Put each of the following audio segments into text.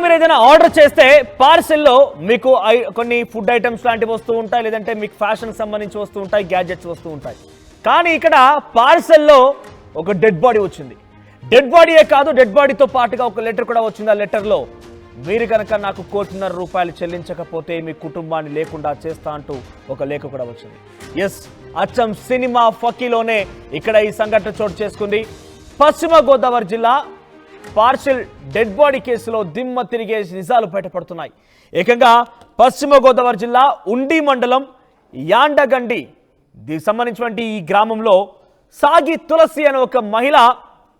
మీరు ఏదైనా ఆర్డర్ చేస్తే పార్సెల్లో మీకు కొన్ని ఫుడ్ ఐటమ్స్ లాంటివి వస్తూ ఉంటాయి, లేదంటే మీకు ఫ్యాషన్కి సంబంధించి వస్తూ ఉంటాయి, గ్యాడ్జెట్స్ వస్తూ ఉంటాయి. కానీ ఇక్కడ పార్సెల్లో ఒక డెడ్ బాడీ వచ్చింది. డెడ్ బాడీయే కాదు, డెడ్ బాడీతో పాటుగా ఒక లెటర్ కూడా వచ్చింది. ఆ లెటర్లో మీరు కనుక నాకు ₹1,50,00,000 చెల్లించకపోతే మీ కుటుంబాన్ని లేకుండా చేస్తా అంటూ ఒక లేఖ కూడా వచ్చింది. ఎస్, అచ్చం సినిమా ఫకీలోనే ఇక్కడ ఈ సంఘటన చోటు చేసుకుంది. పశ్చిమ గోదావరి జిల్లా పార్సెల్ డెడ్ బాడీ కేసులో దిమ్మ తిరిగే నిజాలు బయటపడుతున్నాయి. ఏకంగా పశ్చిమ గోదావరి జిల్లా ఉండి మండలం యాండగండి సంబంధించినటువంటి ఈ గ్రామంలో సాగి తులసి అనే ఒక మహిళ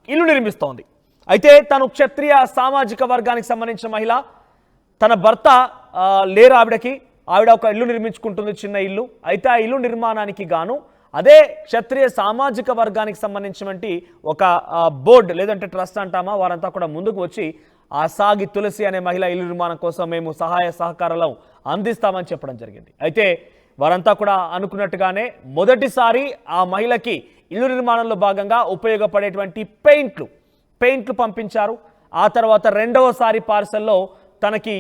ఇల్లు నిర్మిస్తోంది. అయితే తను క్షత్రియ సామాజిక వర్గానికి సంబంధించిన మహిళ. తన భర్త లేరు ఆవిడ ఒక ఇల్లు నిర్మించుకుంటుంది, చిన్న ఇల్లు. అయితే ఆ ఇల్లు నిర్మాణానికి గాను అదే క్షత్రియ సామాజిక వర్గానికి సంబంధించినటువంటి ఒక బోర్డు లేదంటే ట్రస్ట్ అంటామా, వారంతా కూడా ముందుకు వచ్చి ఆ సాగి తులసి అనే మహిళ ఇల్లు నిర్మాణం కోసం మేము సహాయ సహకారాలు అందిస్తామని చెప్పడం జరిగింది. అయితే వారంతా కూడా అనుకున్నట్టుగానే మొదటిసారి ఆ మహిళకి ఇల్లు నిర్మాణంలో భాగంగా ఉపయోగపడేటువంటి పెయింట్లు పంపించారు. ఆ తర్వాత రెండవసారి పార్సల్లో తనకి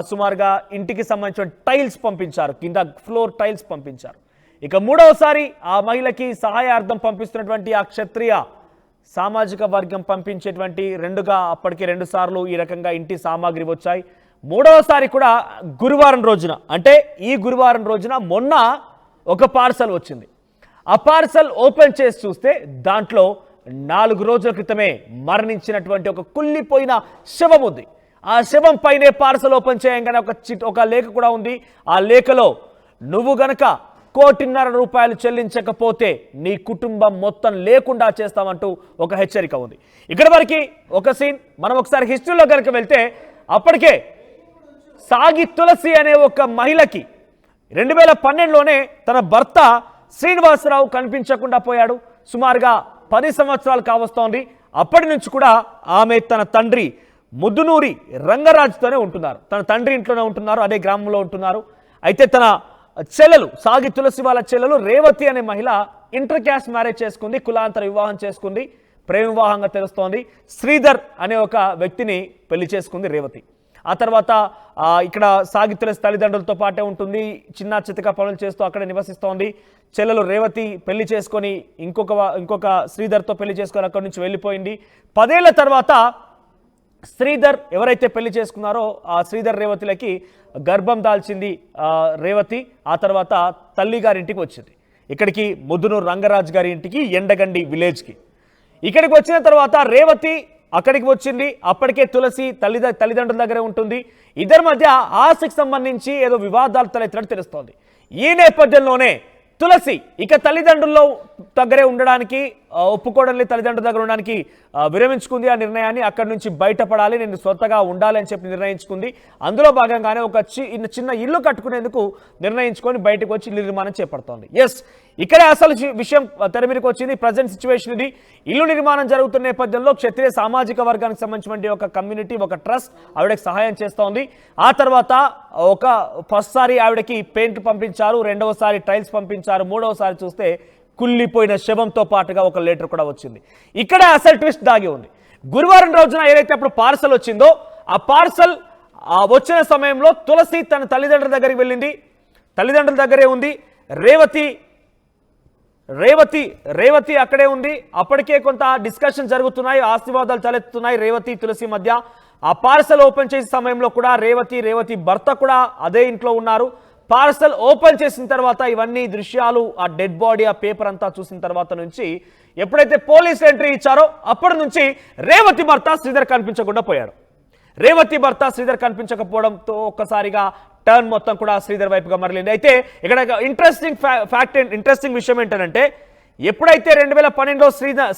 సుమారుగా ఇంటికి సంబంధించిన టైల్స్ పంపించారు, కింద ఫ్లోర్ టైల్స్ పంపించారు. ఇక మూడవసారి ఆ మహిళకి సహాయార్థం పంపిస్తున్నటువంటి ఆ క్షత్రియ సామాజిక వర్గం పంపించేటువంటి అప్పటికి 2 సార్లు ఈ రకంగా ఇంటి సామాగ్రి వచ్చాయి. మూడవసారి కూడా గురువారం రోజున, అంటే ఈ గురువారం రోజున మొన్న ఒక పార్సల్ వచ్చింది. ఆ పార్సల్ ఓపెన్ చేసి చూస్తే దాంట్లో 4 రోజుల క్రితమే మరణించినటువంటి ఒక కుళ్ళిపోయిన శవం ఉంది. ఆ శవం పైనే పార్సల్ ఓపెన్ చేయగానే ఒక లేఖ కూడా ఉంది. ఆ లేఖలో నువ్వు గనక ₹1,50,00,000 చెల్లించకపోతే నీ కుటుంబం మొత్తం లేకుండా చేస్తామంటూ ఒక హెచ్చరిక ఉంది. ఇక్కడ వరకు ఒక సీన్. మనం ఒకసారి హిస్టరీలో కనుక వెళ్తే అప్పటికే సాగి తులసి అనే ఒక మహిళకి 2012లోనే తన భర్త శ్రీనివాసరావు కనిపించకుండా పోయాడు. సుమారుగా 10 సంవత్సరాలు కావస్తోంది. అప్పటి నుంచి కూడా ఆమె తన తండ్రి ముద్దునూరి రంగరాజుతోనే ఉంటున్నారు. తన తండ్రి ఇంట్లోనే ఉంటున్నారు, అదే గ్రామంలో ఉంటున్నారు. అయితే తన చెల్లెలు సాగి తులసి వాళ్ళ చెల్లెలు రేవతి అనే మహిళ ఇంటర్ క్యాస్ట్ మ్యారేజ్ చేసుకుంది, కులాంతర వివాహం చేసుకుంది, ప్రేమ వివాహంగా తెలుస్తోంది. శ్రీధర్ అనే ఒక వ్యక్తిని పెళ్లి చేసుకుంది రేవతి. ఆ తర్వాత ఇక్కడ సాగి తులసి తల్లిదండ్రులతో పాటే ఉంటుంది, చిన్న చితక పనులు చేస్తూ అక్కడే నివసిస్తోంది. చెల్లెలు రేవతి పెళ్లి చేసుకొని ఇంకొక శ్రీధర్తో పెళ్లి చేసుకొని అక్కడి నుంచి వెళ్ళిపోయింది. 10 ఏళ్ల తర్వాత శ్రీధర్ ఎవరైతే పెళ్లి చేసుకున్నారో ఆ శ్రీధర్ రేవతిలకి గర్భం దాల్చింది రేవతి. ఆ తర్వాత తల్లి గారి ఇంటికి వచ్చింది, ఇక్కడికి ముద్దునూరు రంగరాజు గారి ఇంటికి, ఎండగండి విలేజ్కి. ఇక్కడికి వచ్చిన తర్వాత రేవతి అక్కడికి వచ్చింది. అప్పటికే తులసి తల్లిదండ్రుల దగ్గరే ఉంటుంది. ఇద్దరి మధ్య ఆస్తికి సంబంధించి ఏదో వివాదాలు తలెత్తినట్టు తెలుస్తోంది. ఈ నేపథ్యంలోనే తులసి ఇక తల్లిదండ్రుల్లో దగ్గరే ఉండడానికి ఒప్పుకోవడం లేదు, తల్లిదండ్రుల దగ్గర ఉండడానికి విరమించుకుంది. ఆ నిర్ణయాన్ని అక్కడి నుంచి బయటపడాలి, నేను స్వతగా ఉండాలి అని చెప్పి నిర్ణయించుకుంది. అందులో భాగంగానే ఒక చిన్న ఇల్లు కట్టుకునేందుకు నిర్ణయించుకొని బయటకు వచ్చి ఇల్లు నిర్మాణం చేపడుతోంది. ఎస్, ఇక్కడే అసలు విషయం తెర మీదకి వచ్చింది. ప్రజెంట్ సిచ్యువేషన్ ఇది. ఇల్లు నిర్మాణం జరుగుతున్న నేపథ్యంలో క్షత్రియ సామాజిక వర్గానికి సంబంధించిన ఒక కమ్యూనిటీ, ఒక ట్రస్ట్ ఆవిడకి సహాయం చేస్తోంది. ఆ తర్వాత ఫస్ట్ సారి ఆవిడకి పెయింట్ పంపించారు, రెండవసారి టైల్స్ పంపించారు, మూడవసారి చూస్తే కుళ్ళిపోయిన శవంతో పాటుగా ఒక లెటర్ కూడా వచ్చింది. ఇక్కడ అసలు ట్విస్ట్ దాగి ఉంది. గురువారం రోజున ఏదైతే అప్పుడు పార్సల్ వచ్చిందో ఆ పార్సల్ వచ్చిన సమయంలో తులసి తన తల్లిదండ్రుల దగ్గరికి వెళ్ళింది, తల్లిదండ్రుల దగ్గరే ఉంది. రేవతి అక్కడే ఉంది. అప్పటికే కొంత డిస్కషన్ జరుగుతున్నాయి, ఆస్తివాదాలు తలెత్తుతున్నాయి రేవతి తులసి మధ్య. ఆ పార్సల్ ఓపెన్ చేసే సమయంలో కూడా రేవతి భర్త కూడా అదే ఇంట్లో ఉన్నారు. పార్సల్ ఓపెన్ చేసిన తర్వాత ఇవన్నీ దృశ్యాలు, ఆ డెడ్ బాడీ, ఆ పేపర్ అంతా చూసిన తర్వాత నుంచి ఎప్పుడైతే పోలీసులు ఎంట్రీ ఇచ్చారో అప్పటి నుంచి రేవతి భర్త శ్రీధర్ కనిపించకుండా పోయాడు. రేవతి భర్త శ్రీధర్ కనిపించకపోవడంతో ఒక్కసారిగా టర్న్ మొత్తం కూడా శ్రీధర్ వైపుగా మరలింది. అయితే ఇక్కడ ఇంట్రెస్టింగ్ విషయం ఏంటంటే ఎప్పుడైతే 2012లో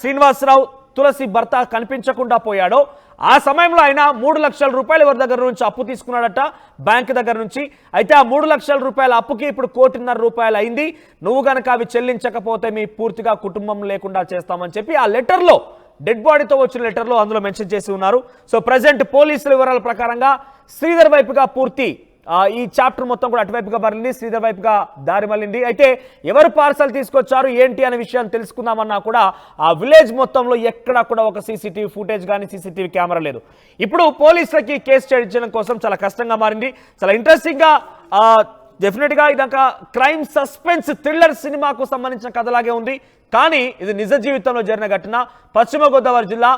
శ్రీనివాసరావు తులసి భర్త కనిపించకుండా పోయాడో ఆ సమయంలో ఆయన ₹3,00,000 ఎవరి దగ్గర నుంచి అప్పు తీసుకున్నాడట, బ్యాంక్ దగ్గర నుంచి. అయితే ఆ ₹3,00,000 అప్పుకి ఇప్పుడు ₹1,50,00,000 అయింది. నువ్వు గనక అవి చెల్లించకపోతే మీ పూర్తిగా కుటుంబం లేకుండా చేస్తామని చెప్పి ఆ లెటర్లో, డెడ్ బాడీతో వచ్చిన లెటర్లో అందులో మెన్షన్ చేసి ఉన్నారు. సో ప్రజెంట్ పోలీసుల వివరాల ప్రకారంగా శ్రీధర్ వైపుగా పూర్తి ఈ చాప్టర్ మొత్తం కూడా అటువైపుగా మళ్ళీ శ్రీధర్ వైపుగా దారి మళ్ళింది. అయితే ఎవరు పార్సల్ తీసుకొచ్చారు ఏంటి అనే విషయాన్ని తెలుసుకుందామన్నా కూడా ఆ విలేజ్ మొత్తంలో ఎక్కడ కూడా ఒక సీసీటీవీ ఫుటేజ్ కానీ సీసీటీవీ కెమెరా లేదు. ఇప్పుడు పోలీసులకి కేసు చేయించడం కోసం చాలా కష్టంగా మారింది. చాలా ఇంట్రెస్టింగ్గా డెఫినెట్గా ఇదొక క్రైమ్ సస్పెన్స్ థ్రిల్లర్ సినిమాకు సంబంధించిన కథలాగే ఉంది. కానీ ఇది నిజ జీవితంలో జరిగిన ఘటన. పశ్చిమ గోదావరి జిల్లా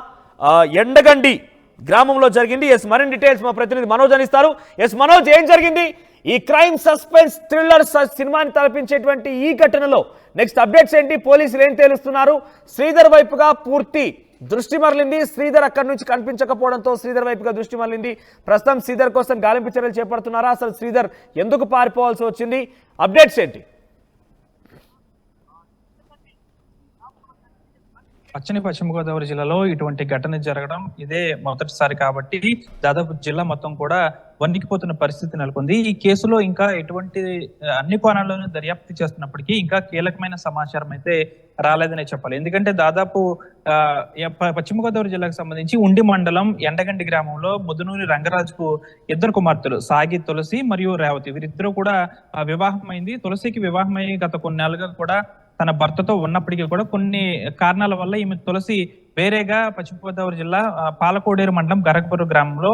ఎండగండి గ్రామంలో జరిగింది. ఎస్, మరిన్ని డీటెయిల్స్ మా ప్రతినిధి మనోజ్ అందిస్తారు. ఎస్ మనోజ్, ఏం జరిగింది? ఈ క్రైమ్ సస్పెన్స్ థ్రిల్లర్ సినిమాని తలపించేటువంటి ఈ ఘటనలో నెక్స్ట్ అప్డేట్స్ ఏంటి? పోలీసులు ఏం తేలుస్తున్నారు? శ్రీధర్ వైపుగా పూర్తి దృష్టి మరలింది. శ్రీధర్ అక్కడి నుంచి కనిపించకపోవడంతో శ్రీధర్ వైపుగా దృష్టి మరలింది. ప్రస్తుతం శ్రీధర్ కోసం గాలింపు చర్యలు చేపడుతున్నారా? అసలు శ్రీధర్ ఎందుకు పారిపోవాల్సి వచ్చింది? అప్డేట్స్ ఏంటి? పశ్చిమ గోదావరి జిల్లాలో ఇటువంటి ఘటన జరగడం ఇదే మొదటిసారి కాబట్టి దాదాపు జిల్లా మొత్తం కూడా వణికిపోతున్న పరిస్థితి నెలకొంది. ఈ కేసులో ఇంకా ఎటువంటి అన్ని కోణాల్లోనూ దర్యాప్తు చేస్తున్నప్పటికీ ఇంకా కీలకమైన సమాచారం అయితే రాలేదనే చెప్పాలి. ఎందుకంటే దాదాపు పశ్చిమ గోదావరి జిల్లాకు సంబంధించి ఉండి మండలం ఎండగండి గ్రామంలో ముదునూరి రంగరాజుకు ఇద్దరు కుమార్తెలు సాగి, తులసి మరియు రేవతి, వీరిద్దరూ కూడా వివాహమైంది. తులసికి వివాహమై గత కొన్నేళ్లుగా కూడా తన భర్తతో ఉన్నప్పటికీ కూడా కొన్ని కారణాల వల్ల ఈమె తులసి వేరేగా పశ్చిమ గోదావరి జిల్లా పాలకోడేరు మండలం గరగపురం గ్రామంలో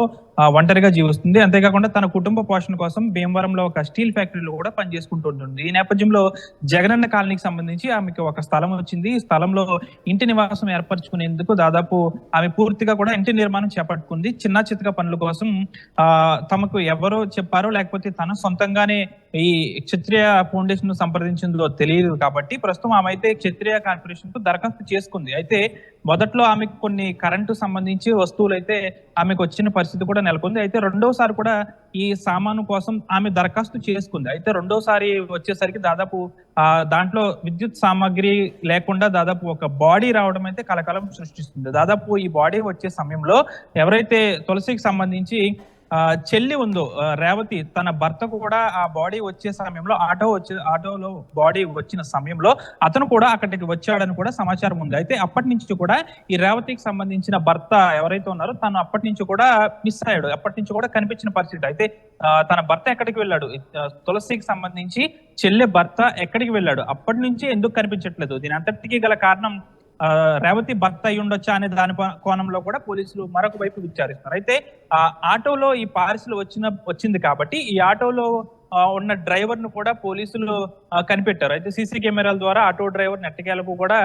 ఒంటరిగా జీవిస్తుంది. అంతేకాకుండా తన కుటుంబ పోషణ కోసం భీమవరంలో ఒక స్టీల్ ఫ్యాక్టరీలో కూడా పనిచేసుకుంటూ ఉంటుంది. ఈ నేపథ్యంలో జగనన్న కాలనీకి సంబంధించి ఆమెకి ఒక స్థలం వచ్చింది. ఈ స్థలంలో ఇంటి నివాసం ఏర్పరచుకునేందుకు దాదాపు ఆమె పూర్తిగా కూడా ఇంటి నిర్మాణం చేపట్టుకుంది. చిన్న చితక పనుల కోసం తమకు ఎవరో చెప్పారో లేకపోతే తన సొంతంగానే ఈ క్షత్రియ ఫౌండేషన్ సంప్రదించిందో తెలియదు కాబట్టి ప్రస్తుతం ఆమె అయితే క్షత్రియ కార్పొరేషన్ కు దరఖాస్తు చేసుకుంది. అయితే మొదట్లో ఆమెకు కొన్ని కరెంటు సంబంధించి వస్తువులు అయితే ఆమెకు వచ్చిన పరిస్థితి కూడా నెలకొంది. అయితే రెండోసారి కూడా ఈ సామాను కోసం ఆమె దరఖాస్తు చేసుకుంది. అయితే రెండోసారి వచ్చేసరికి దాదాపు దాంట్లో విద్యుత్ సామాగ్రి లేకుండా దాదాపు ఒక బాడీ రావడం అయితే కలకలం సృష్టిస్తుంది. దాదాపు ఈ బాడీ వచ్చే సమయంలో ఎవరైతే తులసికి సంబంధించి చెల్లి ఉందో రేవతి, తన భర్తకు కూడా ఆ బాడీ వచ్చే సమయంలో ఆటోలో బాడీ వచ్చిన సమయంలో అతను కూడా అక్కడికి వచ్చాడని కూడా సమాచారం ఉంది. అయితే అప్పటి నుంచి కూడా ఈ రేవతికి సంబంధించిన భర్త ఎవరైతే ఉన్నారో తను అప్పటి నుంచి కూడా మిస్ అయ్యాడు. అప్పటి నుంచి కూడా కనిపించిన పరిస్థితి. అయితే తన భర్త ఎక్కడికి వెళ్ళాడు, తులసికి సంబంధించి చెల్లె భర్త ఎక్కడికి వెళ్ళాడు, అప్పటి నుంచి ఎందుకు కనిపించట్లేదు, దీని అంతటికీ గల కారణం రేవతి భర్త అయి ఉండొచ్చా అనే దాని కోణంలో కూడా పోలీసులు మరొక వైపు విచారిస్తున్నారు. అయితే ఆ ఆటోలో ఈ పార్సిల్ వచ్చింది కాబట్టి ఈ ఆటోలో ఉన్న డ్రైవర్ ను కూడా పోలీసులు కనిపెట్టారు. అయితే సీసీ కెమెరాల ద్వారా ఆటో డ్రైవర్ నెట్టకేలకు కూడా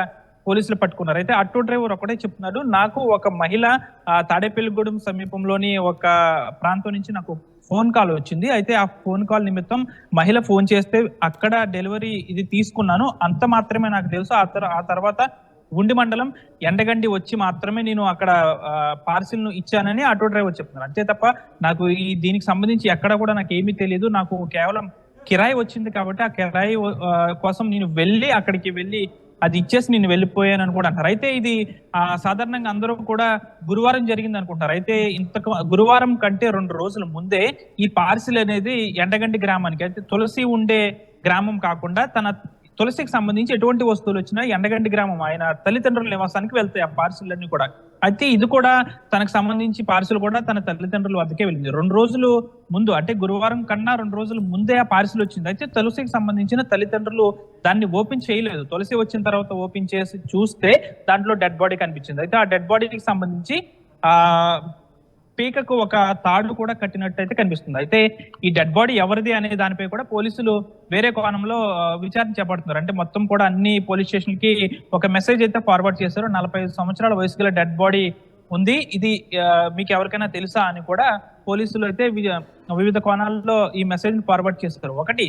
పోలీసులు పట్టుకున్నారు. అయితే ఆటో డ్రైవర్ ఒకటే చెప్తున్నాడు, నాకు ఒక మహిళ తాడేపల్లిగూడెం సమీపంలోని ఒక ప్రాంతం నుంచి నాకు ఫోన్ కాల్ వచ్చింది. అయితే ఆ ఫోన్ కాల్ నిమిత్తం మహిళ ఫోన్ చేస్తే అక్కడ డెలివరీ ఇది తీసుకున్నాను, అంత మాత్రమే నాకు తెలుసు. ఆ తర్వాత ఉండి మండలం ఎండగండి వచ్చి మాత్రమే నేను అక్కడ పార్సిల్ ను ఇచ్చానని ఆటో డ్రైవర్ చెప్తున్నారు. అంతే తప్ప నాకు దీనికి సంబంధించి ఎక్కడ కూడా నాకు ఏమీ తెలియదు, నాకు కేవలం కిరాయి వచ్చింది కాబట్టి ఆ కిరాయి కోసం నేను అక్కడికి వెళ్ళి అది ఇచ్చేసి నేను వెళ్ళిపోయాను అని కూడా అంటారు. అయితే ఇది సాధారణంగా అందరూ కూడా గురువారం జరిగింది అనుకుంటారు. అయితే గురువారం కంటే 2 రోజుల ముందే ఈ పార్సిల్ అనేది ఎండగండి గ్రామానికి, అయితే తులసి ఉండే గ్రామం కాకుండా తన తులసికి సంబంధించి ఎటువంటి వస్తువులు వచ్చినా ఎండగండి గ్రామం ఆయన తల్లిదండ్రుల నివాసానికి వెళ్తాయి ఆ పార్సిల్ అన్ని కూడా. అయితే ఇది కూడా తనకు సంబంధించి పార్సిల్ కూడా తన తల్లిదండ్రుల వద్దకే వెళ్ళింది. 2 రోజులు ముందు, అంటే గురువారం కన్నా 2 రోజుల ముందే ఆ పార్సిల్ వచ్చింది. అయితే తులసికి సంబంధించిన తల్లిదండ్రులు దాన్ని ఓపెన్ చేయలేదు. తులసి వచ్చిన తర్వాత ఓపెన్ చేసి చూస్తే దాంట్లో డెడ్ బాడీ కనిపించింది. అయితే ఆ డెడ్ బాడీకి సంబంధించి పీకకు ఒక తాడు కూడా కట్టినట్టయితే కనిపిస్తుంది. అయితే ఈ డెడ్ బాడీ ఎవరిది అనే దానిపై కూడా పోలీసులు వేరే కోణంలో విచారణ చేపడుతున్నారు. అంటే మొత్తం కూడా అన్ని పోలీస్ స్టేషన్కి ఒక మెసేజ్ అయితే ఫార్వర్డ్ చేశారు. 45 సంవత్సరాల వయసు గల డెడ్ బాడీ ఉంది, ఇది మీకు ఎవరికైనా తెలుసా అని కూడా పోలీసులు అయితే వివిధ కోణాల్లో ఈ మెసేజ్ ఫార్వర్డ్ చేస్తారు. ఒకటి,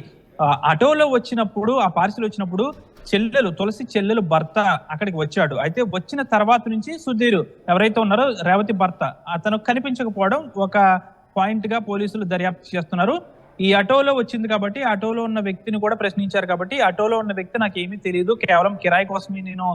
ఆటోలో వచ్చినప్పుడు ఆ పార్సిల్ వచ్చినప్పుడు తులసి చెల్లెలు భర్త అక్కడికి వచ్చాడు. అయితే వచ్చిన తర్వాత నుంచి సుధీర్ ఎవరైతే ఉన్నారో రేవతి భర్త, అతను కనిపించకపోవడం ఒక పాయింట్ గా పోలీసులు దర్యాప్తు చేస్తున్నారు. ఈ ఆటోలో వచ్చింది కాబట్టి ఆటోలో ఉన్న వ్యక్తిని కూడా ప్రశ్నించారు కాబట్టి ఆటోలో ఉన్న వ్యక్తి నాకు ఏమీ తెలియదు, కేవలం కిరాయి కోసమే నేను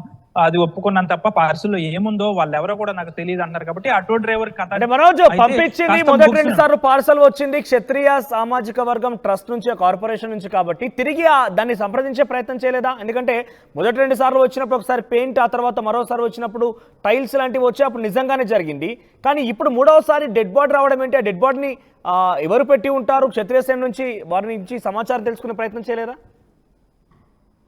అది ఒప్పుకున్నాను తప్ప పార్సిల్ లో ఏముందో వాళ్ళు ఎవరో కూడా నాకు తెలియదు అన్నారు కాబట్టి ఆటో డ్రైవర్ కథ అంటే మనోజ్ అయితే పంపించింది కాస్త మొదటి 2 ముగిసిన- సార్లు పార్సల్ వచ్చింది క్షత్రియ సామాజిక వర్గం ట్రస్ట్ నుంచి, కార్పొరేషన్ నుంచి, కాబట్టి తిరిగి దాన్ని సంప్రదించే ప్రయత్నం చేయలేదా? ఎందుకంటే మొదటి 2 సార్లు వచ్చినప్పుడు ఒకసారి పెయింట్, ఆ తర్వాత మరోసారి వచ్చినప్పుడు టైల్స్ లాంటివి వచ్చి అప్పుడు నిజంగానే జరిగింది. కానీ ఇప్పుడు 3వసారి డెడ్ బాడీ రావడం ఏంటి? ఆ డెడ్ బాడీని ఎవరు పెట్టి ఉంటారు? క్షత్రియ సేన నుంచి వారి నుంచి సమాచారం తెలుసుకునే ప్రయత్నం చేయలేదా?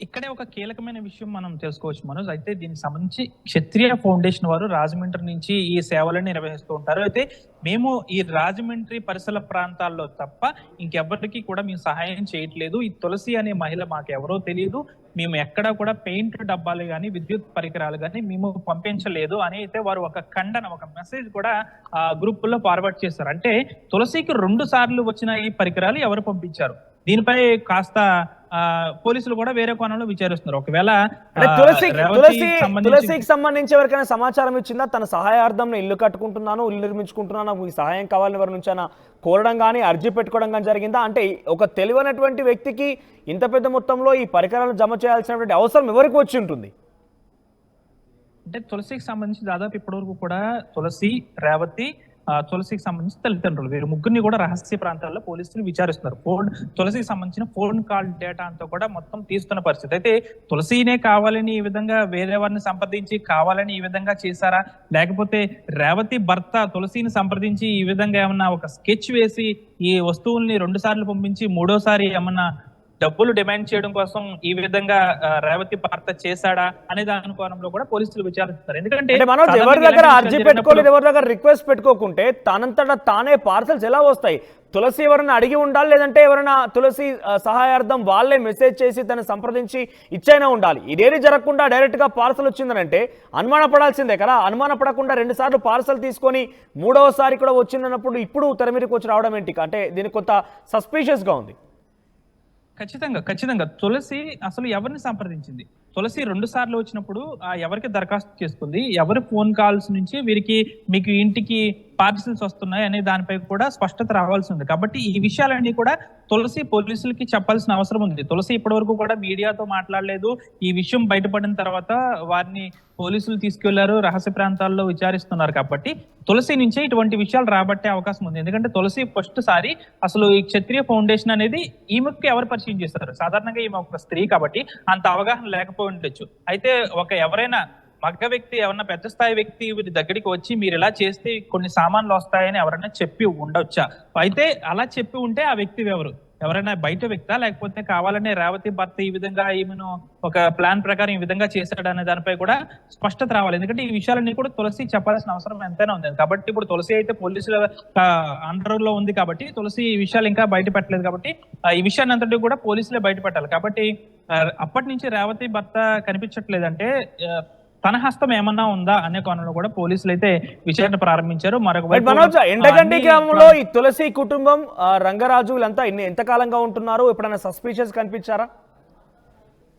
ఇక్కడే ఒక కీలకమైన విషయం మనం తెలుసుకోవచ్చు మనోజ్. అయితే దీనికి సంబంధించి క్షత్రియ ఫౌండేషన్ వారు రాజమండ్రి నుంచి ఈ సేవలను నిర్వహిస్తూ ఉంటారు. అయితే మేము ఈ రాజమండ్రి పరిసర ప్రాంతాల్లో తప్ప ఇంకెవరికి కూడా మేము సహాయం చేయట్లేదు. ఈ తులసి అనే మహిళ మాకు ఎవరో తెలియదు, మేము ఎక్కడా కూడా పెయింట్ డబ్బాలు కానీ విద్యుత్ పరికరాలు కానీ మేము పంపించలేదు అని అయితే వారు ఒక ఖండన, ఒక మెసేజ్ కూడా ఆ గ్రూప్ లో ఫార్వర్డ్ చేశారు. అంటే తులసికి 2 సార్లు వచ్చిన ఈ పరికరాలు ఎవరు పంపించారు? దీనిపై కాస్త పోలీసులు కూడా వేరే కోణంలో విచారిస్తున్నారు. ఒకవేళ తులసికి సంబంధించి ఎవరికైనా సమాచారం ఇచ్చిందా? తన సహాయార్థం ఇల్లు కట్టుకుంటున్నాను, ఇల్లు నిర్మించుకుంటున్నాను, నాకు ఈ సహాయం కావాలని ఎవరి నుంచి కోరడం కానీ అర్జీ పెట్టుకోవడం కానీ జరిగిందా? అంటే ఒక తెలివైనటువంటి వ్యక్తికి ఇంత పెద్ద మొత్తంలో ఈ పరికరాలను జమ చేయాల్సినటువంటి అవసరం ఎవరికి వచ్చి ఉంటుంది? అంటే తులసికి సంబంధించి దాదాపు ఇప్పటివరకు కూడా తులసి, రేవతి, తులసికి సంబంధించి తల్లిదండ్రులు వీరు ముగ్గురిని కూడా రహస్య ప్రాంతాల్లో పోలీసులు విచారిస్తున్నారు. తులసికి సంబంధించిన ఫోన్ కాల్ డేటా అంతా కూడా మొత్తం తీస్తున్న పరిస్థితి. అయితే తులసినే కావాలని ఈ విధంగా వేరే వారిని సంప్రదించి కావాలని ఈ విధంగా చేశారా, లేకపోతే రేవతి భర్త తులసిని సంప్రదించి ఈ విధంగా ఏమన్నా ఒక స్కెచ్ వేసి ఈ వస్తువుల్ని 2 సార్లు పంపించి 3వసారి ఏమన్నా డబ్బులు డిమాండ్ చేయడం కోసం ఈ విధంగా రేవతి భర్త చేశాడా అనే దాని కోణంలో కూడా పోలీసులు విచారిస్తారు. ఎందుకంటే మనోజ్ ఎవరి దగ్గర అర్జీ పెట్టుకోలేదు, ఎవరి దగ్గర రిక్వెస్ట్ పెట్టుకోకుంటే తనంతటా తానే పార్సల్స్ ఎలా వస్తాయి? తులసి ఎవరైనా అడిగి ఉండాలి, లేదంటే ఎవరైనా తులసి సహాయార్థం వాళ్ళే మెసేజ్ చేసి తను సంప్రదించి ఇచ్చైనా ఉండాలి. ఇదేది జరగకుండా డైరెక్ట్ గా పార్సల్ వచ్చిందనంటే అనుమానపడాల్సిందే కదా. అనుమానపడకుండా 2 సార్లు పార్సల్ తీసుకొని 3వసారి కూడా వచ్చిందన్నప్పుడు ఇప్పుడు తెర మీదకి వచ్చి రావడం ఏంటి? అంటే దీనికి కొంత సస్పీషియస్ గా ఉంది. ఖచ్చితంగా తులసి అసలు ఎవరిని సంప్రదించింది? తులసి 2 సార్లు వచ్చినప్పుడు ఎవరికి దరఖాస్తు చేసుకుంది, ఎవరి ఫోన్ కాల్స్ నుంచి వీరికి మీకు ఇంటికి పార్సిల్స్ వస్తున్నాయి అనే దానిపై కూడా స్పష్టత రావాల్సి ఉంది. కాబట్టి ఈ విషయాలన్నీ కూడా తులసి పోలీసులకి చెప్పాల్సిన అవసరం ఉంది. తులసి ఇప్పటివరకు కూడా మీడియాతో మాట్లాడలేదు. ఈ విషయం బయటపడిన తర్వాత వారిని పోలీసులు తీసుకెళ్లారు, రహస్య ప్రాంతాల్లో విచారిస్తున్నారు. కాబట్టి తులసి నుంచే ఇటువంటి విషయాలు రాబట్టే అవకాశం ఉంది. ఎందుకంటే తులసి ఫస్ట్ సారి అసలు ఈ క్షత్రియ ఫౌండేషన్ అనేది ఈమెకి ఎవరు పరిచయం చేస్తారు? సాధారణంగా ఈమె ఒక స్త్రీ కాబట్టి అంత అవగాహన లేకపోయి ఉండొచ్చు. అయితే ఎవరైనా మగ్గ వ్యక్తి, ఎవరన్నా పెద్ద స్థాయి వ్యక్తి వీరి దగ్గరికి వచ్చి మీరు ఇలా చేస్తే కొన్ని సామాన్లు వస్తాయని ఎవరైనా చెప్పి ఉండొచ్చా? అయితే అలా చెప్పి ఉంటే ఆ వ్యక్తి ఎవరైనా బయట వ్యక్తా, లేకపోతే కావాలనే రేవతి భర్త ఈ విధంగా ఈమెను ఒక ప్లాన్ ప్రకారం ఈ విధంగా చేశాడు అనే దానిపై కూడా స్పష్టత రావాలి. ఎందుకంటే ఈ విషయాలన్నీ కూడా తులసి చెప్పాల్సిన అవసరం ఎంతైనా ఉంది. కాబట్టి ఇప్పుడు తులసి అయితే పోలీసుల అండర్ లో ఉంది కాబట్టి తులసి ఈ విషయాలు ఇంకా బయట పెట్టలేదు. కాబట్టి ఈ విషయాన్ని అంతటి కూడా పోలీసులే బయట పెట్టాలి. కాబట్టి అప్పటి నుంచి రేవతి భర్త కనిపించట్లేదంటే తన హస్తం ఏమన్నా ఉందా అనే కోణంలో కూడా పోలీసులు అయితే విచారణ ప్రారంభించారు. మనోజ్, ఎండగంటి గ్రామంలో ఈ తులసి కుటుంబం, రంగరాజు వీళ్ళంతా ఎంతకాలంగా ఉంటున్నారు? ఎప్పుడైనా సస్పీషియస్ కనిపించారా?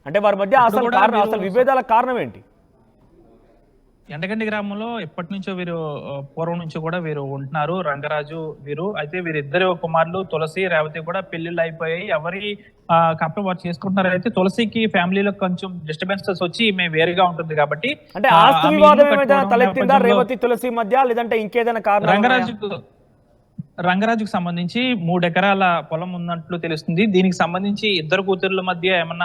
అంటే వారి మధ్య అసలు విభేదాల కారణం ఏంటి? ఎండగండి గ్రామంలో ఎప్పటి నుంచో పూర్వం నుంచి కూడా వీరు ఉంటున్నారు, రంగరాజు వీరు. అయితే వీరిద్దరు కుమారులు తులసి, రేవతి కూడా పెళ్లిళ్ళు అయిపోయాయి. ఎవరి కప్ప వారు చేసుకుంటున్నారు. అయితే తులసికి ఫ్యామిలీలో కొంచెం డిస్టర్బెన్సెస్ వచ్చి మేము వేరుగా ఉంటుంది కాబట్టి అంటే ఆస్తి వివాదం ఏమైనా తలెత్తిందా రేవతి తులసి మధ్య, లేదంటే ఇంకేదైనా కారణం? రంగరాజుకు సంబంధించి 3 ఎకరాల పొలం ఉన్నట్లు తెలుస్తుంది. దీనికి సంబంధించి ఇద్దరు కూతుర్ల మధ్య ఏమన్నా